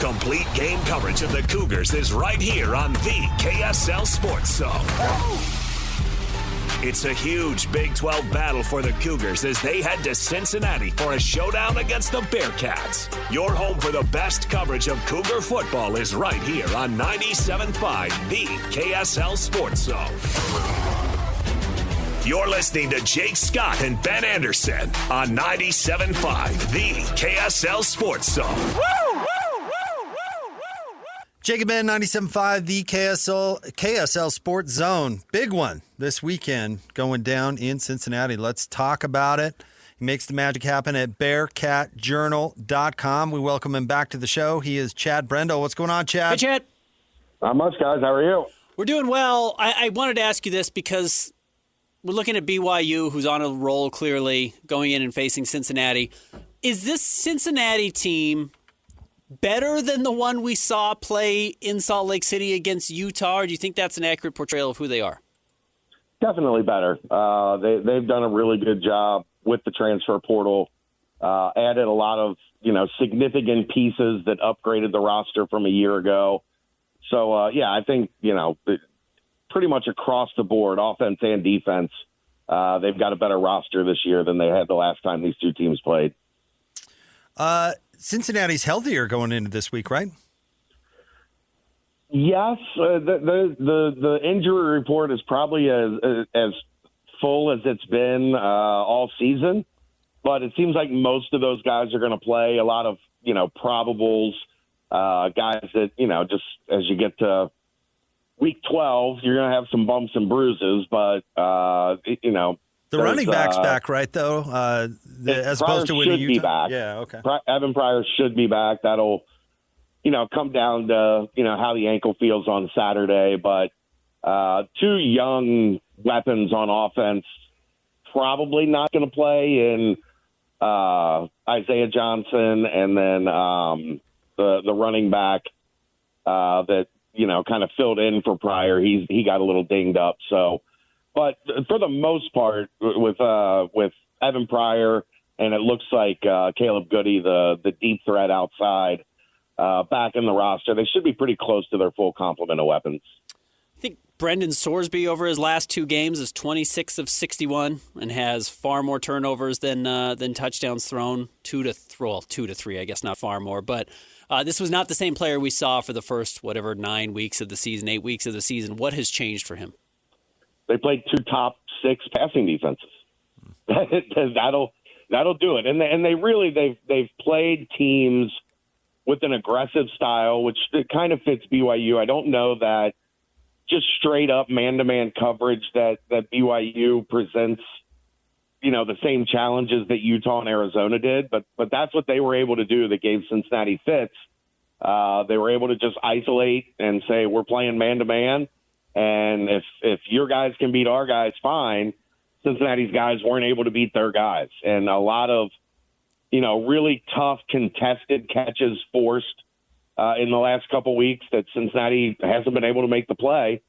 Complete game coverage of the Cougars is right here on the KSL Sports Zone. It's a huge Big 12 battle for the Cougars as they head to Cincinnati for a showdown against the Bearcats. Your home for the best coverage of Cougar football is right here on 97.5, the KSL Sports Zone. You're listening to Jake Scott and Ben Anderson on 97.5, the KSL Sports Zone. Jake and Ben, 97.5, the KSL Sports Zone. Big one this weekend going down in Cincinnati. Let's talk about it. He makes the magic happen at bearcatjournal.com. We welcome him back to the show. He is Chad Brendel. What's going on, Chad? Hey, Chad. Not much, guys. How are you? We're doing well. I wanted to ask you this because we're looking at BYU, who's on a roll clearly, going in and facing Cincinnati. Is this Cincinnati team better than the one we saw play in Salt Lake City against Utah, or do you think that's an accurate portrayal of who they are? Definitely better. They've done a really good job with the transfer portal, added a lot of, significant pieces that upgraded the roster from a year ago. So, I think, pretty much across the board, offense and defense, they've got a better roster this year than they had the last time these two teams played. Cincinnati's healthier going into this week, right? Yes, the injury report is probably as full as it's been all season, but it seems like most of those guys are going to play. A lot of probables, guys that just as you get to week 12, you're going to have some bumps and bruises, but the running back's back, right, though? As opposed to winning Utah? Be back. Yeah, okay. Evan Pryor should be back. That'll, come down to, how the ankle feels on Saturday. But two young weapons on offense probably not going to play in Isaiah Johnson and then the running back that, kind of filled in for Pryor. He got a little dinged up, so. But for the most part, with Evan Pryor, and it looks like Caleb Goody, the deep threat outside, back in the roster, they should be pretty close to their full complement of weapons. I think Brendan Sorsby over his last two games is 26 of 61 and has far more turnovers than touchdowns thrown. 2 to 3, I guess, not far more. But this was not the same player we saw for the first 9 weeks of the season, 8 weeks of the season. What has changed for him? They played 2 top 6 passing defenses. That'll do it. And they've played teams with an aggressive style, which kind of fits BYU. I don't know that just straight up man-to-man coverage that BYU presents, the same challenges that Utah and Arizona did, but that's what they were able to do that gave Cincinnati fits. They were able to just isolate and say, we're playing man-to-man. And if your guys can beat our guys, fine. Cincinnati's guys weren't able to beat their guys. And a lot of, really tough contested catches forced in the last couple weeks that Cincinnati hasn't been able to make the play.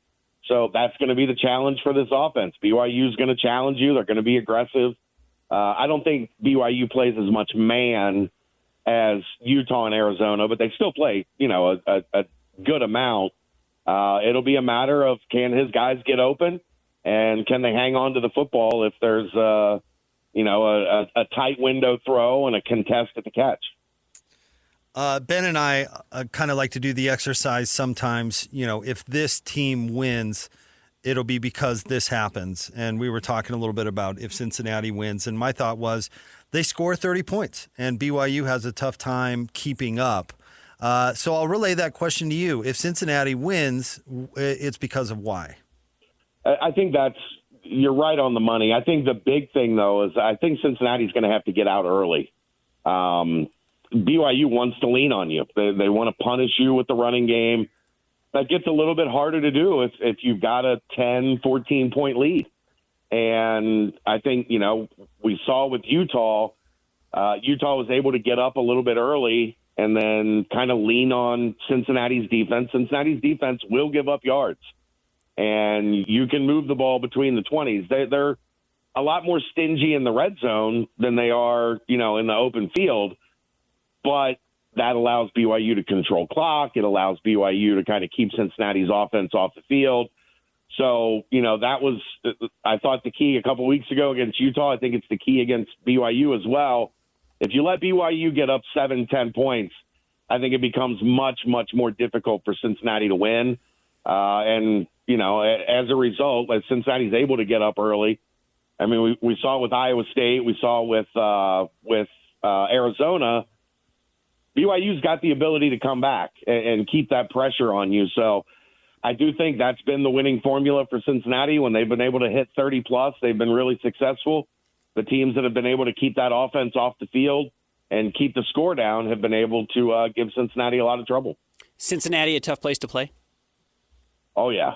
So that's going to be the challenge for this offense. BYU is going to challenge you. They're going to be aggressive. I don't think BYU plays as much man as Utah and Arizona, but they still play, a good amount. It'll be a matter of can his guys get open and can they hang on to the football if there's a tight window throw and a contest at the catch. Ben and I kind of like to do the exercise sometimes, if this team wins, it'll be because this happens. And we were talking a little bit about if Cincinnati wins. And my thought was they score 30 points and BYU has a tough time keeping up. So I'll relay that question to you. If Cincinnati wins, it's because of why? I think you're right on the money. I think the big thing, though, is I think Cincinnati's going to have to get out early. BYU wants to lean on you. They want to punish you with the running game. That gets a little bit harder to do if you've got a 10, 14-point lead. And I think, we saw with Utah, Utah was able to get up a little bit early and then kind of lean on Cincinnati's defense. Cincinnati's defense will give up yards, and you can move the ball between the 20s. They're a lot more stingy in the red zone than they are, in the open field. But that allows BYU to control clock. It allows BYU to kind of keep Cincinnati's offense off the field. So, that was, I thought, the key a couple weeks ago against Utah. I think it's the key against BYU as well. If you let BYU get up 7-10 points, I think it becomes much, much more difficult for Cincinnati to win. And, as a result, as Cincinnati's able to get up early, I mean, we saw it with Iowa State. We saw it with Arizona. BYU's got the ability to come back and keep that pressure on you. So I do think that's been the winning formula for Cincinnati. When they've been able to hit 30-plus, they've been really successful. The teams that have been able to keep that offense off the field and keep the score down have been able to give Cincinnati a lot of trouble. Cincinnati, a tough place to play? Oh, yeah.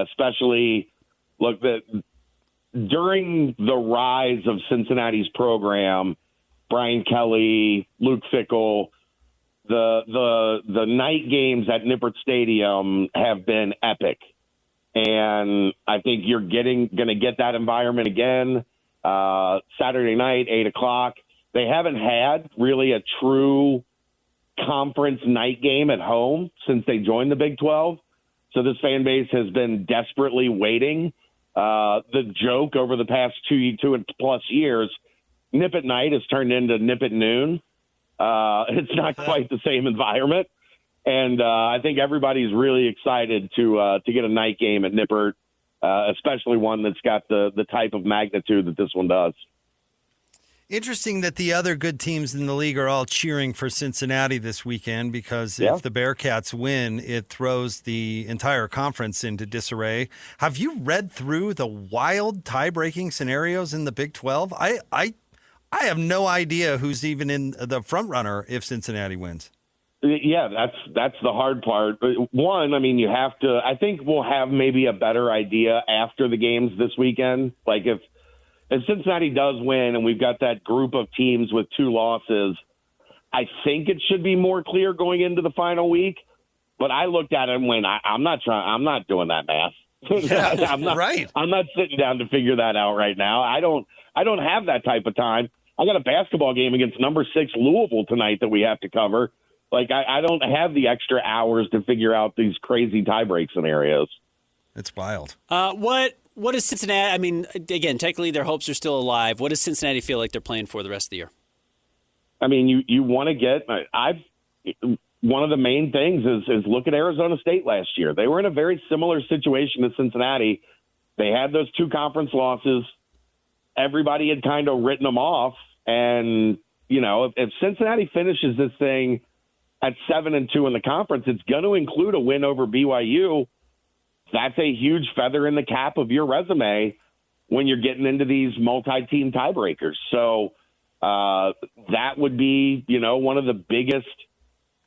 Especially, look, during the rise of Cincinnati's program, Brian Kelly, Luke Fickell, the night games at Nippert Stadium have been epic. And I think you're going to get that environment again Saturday night, 8 o'clock. They haven't had really a true conference night game at home since they joined the Big 12. So this fan base has been desperately waiting. The joke over the past two and plus years, Nip at night has turned into Nip at noon. It's not quite the same environment. And I think everybody's really excited to get a night game at Nippert, especially one that's got the type of magnitude that this one does. Interesting that the other good teams in the league are all cheering for Cincinnati this weekend because if the Bearcats win, it throws the entire conference into disarray. Have you read through the wild tie-breaking scenarios in the Big 12? I have no idea who's even in the front runner if Cincinnati wins. Yeah, that's the hard part. One, I mean, you have to. I think we'll have maybe a better idea after the games this weekend. Like if Cincinnati does win and we've got that group of teams with 2 losses, I think it should be more clear going into the final week. But I looked at it and went, I'm not doing that math. Yeah, I'm not, right. I'm not sitting down to figure that out right now. I don't have that type of time. I got a basketball game against number 6 Louisville tonight that we have to cover. Like, I don't have the extra hours to figure out these crazy tie-break scenarios. It's wild. What does Cincinnati, I mean, again, technically their hopes are still alive. What does Cincinnati feel like they're playing for the rest of the year? I mean, you want to get one of the main things is look at Arizona State last year. They were in a very similar situation to Cincinnati. They had those 2 conference losses. Everybody had kind of written them off. And, if Cincinnati finishes this thing at 7-2 in the conference, it's going to include a win over BYU. That's a huge feather in the cap of your resume when you're getting into these multi-team tiebreakers. So that would be, one of the biggest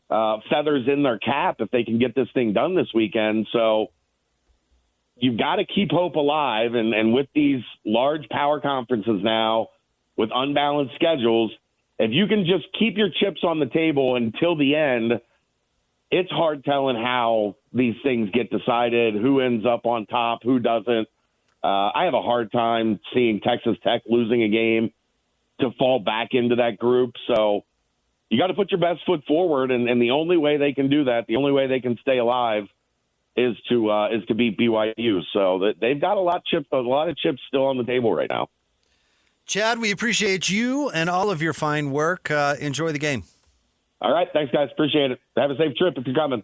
feathers in their cap if they can get this thing done this weekend. So you've got to keep hope alive. And with these large power conferences now, with unbalanced schedules, if you can just keep your chips on the table until the end, it's hard telling how these things get decided, who ends up on top, who doesn't. I have a hard time seeing Texas Tech losing a game to fall back into that group. So you got to put your best foot forward, and the only way they can do that, the only way they can stay alive, is to beat BYU. So they've got a lot of chips still on the table right now. Chad, we appreciate you and all of your fine work. Enjoy the game. All right. Thanks, guys. Appreciate it. Have a safe trip if you're coming.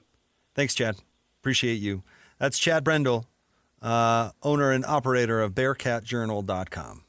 Thanks, Chad. Appreciate you. That's Chad Brendel, owner and operator of BearcatJournal.com.